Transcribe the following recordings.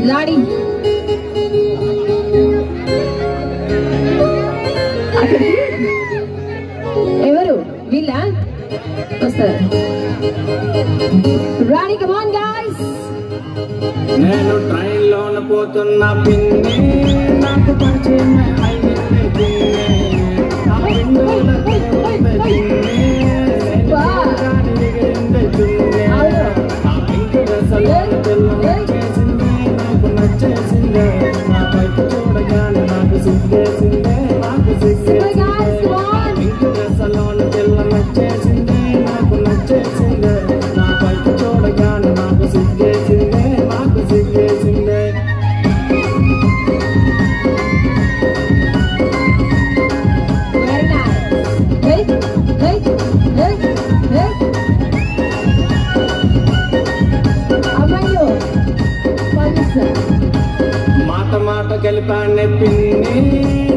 లాడి ఎవరు వీళ్ళ వస్తారు రాణి కమ్ ఆన్ గైస్ నేను ట్రైన్ లోన పోతున్నా పిన్ని నాకు పరిచయం అయ్యింది పిన్ని నా విండోల దేవుంది పిన్ని నాకు నచ్చేసిందే నా వైపు చూడగానే నాకు సిగ్గేసిందే నాకు సిగ్గేసిందే ఇంటి డ్రెస్లోన పిల్ల నచ్చేసిందే నాకు నచ్చేసిందే నా వైపు చూడగానే నాకు సిగ్గేసిందే నాకు సిగ్గేసిందే మాట మాట కలిపానే పిన్ని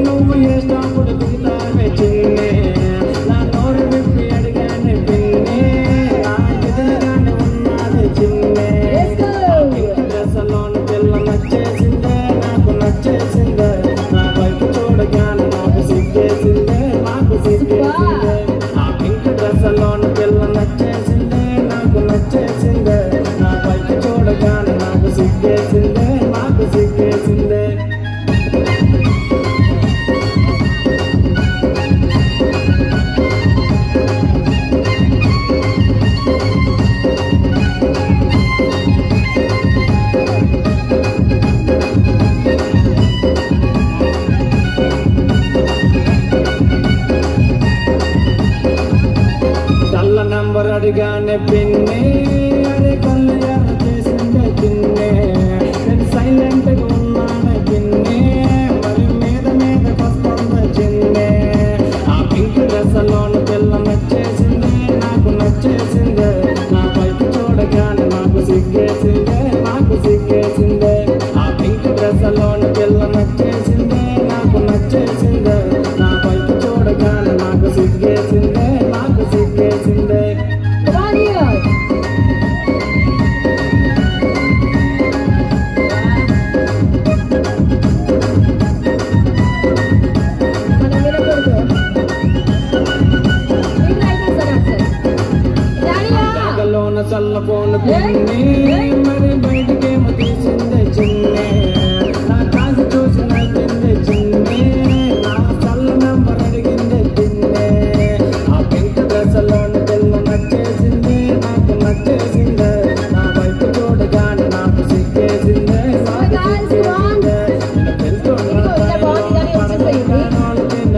నువ్వు చేసినప్పుడు దిగుతానే చిన్నే నా నోరు విప్పి అడిగానే పిన్ని నా ఎదురుగానే ఉన్నది చిన్నే దశలోని పిల్ల నచ్చేసిందే నాకు నచ్చేసిందే నా వైపు చూడగానే నాకు సిగ్గేసిందే నాకు సిగ్గేసిందే ఆ పింక్ దశలోని పిల్ల నచ్చేసిందే నాకు నచ్చేసిందే నా వైపు చూడగానే నాకు సిగ్గేసిందే నాకు సిగ్గేసిందే కళ్ళ నంబర్ అడిగానే పిన్ని అరే కళ్ళు ఎర్ర చేసిందే పిన్నే నేను సైలెంట్ గా ఉన్నానే పిన్ని మరి మీద వస్తుంది చిన్నే ఆ పింక్ డ్రెస్లోని పిల్ల నచ్చేసిందే నాకు నచ్చేసిందే నా వైపు చూడగానే నాకు సిగ్గేసిందే నాకు సిగ్గేసిందే ఆ పింక్ డ్రెస్లోని పిల్ల నచ్చేసిందే నాకు నచ్చేసిందే నా వైపు చూడగానే నాకు సిగ్గేసిందే నాకు సిగ్గేసిందే జాగలోన చల్లపోను పిన్ని మరి బయటికేమో తీసిందే చిన్నే నా కాసి చూసి నవ్విందే చిన్నే నా చల్ల నంబర్ అడిగిందే చిన్నే ఆ పింక్ డ్రెస్లోని పిల్ల నచ్చేసిందే నాకు నచ్చేసిందే నా వైపు చూడగానే నాకు సిగ్గేసిందే నాకు సిగ్గేసిందే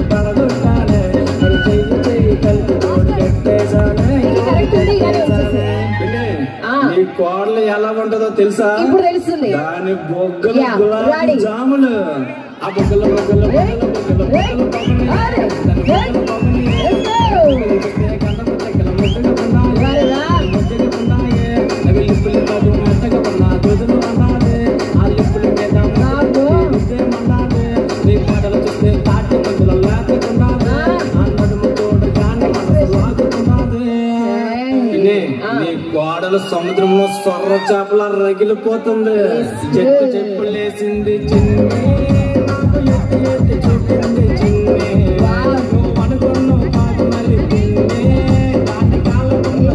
పడగొట్టానే మరి చెయ్యి చెయ్యి కలిపి తోడు కట్టేశానే నీ కోడలు ఎలా ఉంటుందో తెలుసా ఇప్పుడు తెలుస్తుంది దాని బొగ్గలు గులాబీ జాములు ఆ బొగ్గల బొగ్గల అవి లిప్పులు కాదు మెత్తగా ఉన్నా దొదులు అన్నాదే ఆ లిప్పుల మీద మన్నాదే నీ పాటలు చూస్తే తాటి మందుల లేకున్నాదే ఆ నడుము తోడుగానే మనసు లాగుతున్నాదే నీ కోడలు సముద్రంలో సొర్ర చేపల రగిలిపోతుంది చెట్టు చెప్పులేసింది చిన్ని నాకు ఎత్తి ఎత్తి చూపింది చిన్ని నువ్వు అనుకున్నావు కాదు మరి పిన్ని దాని కాళ్ళకున్న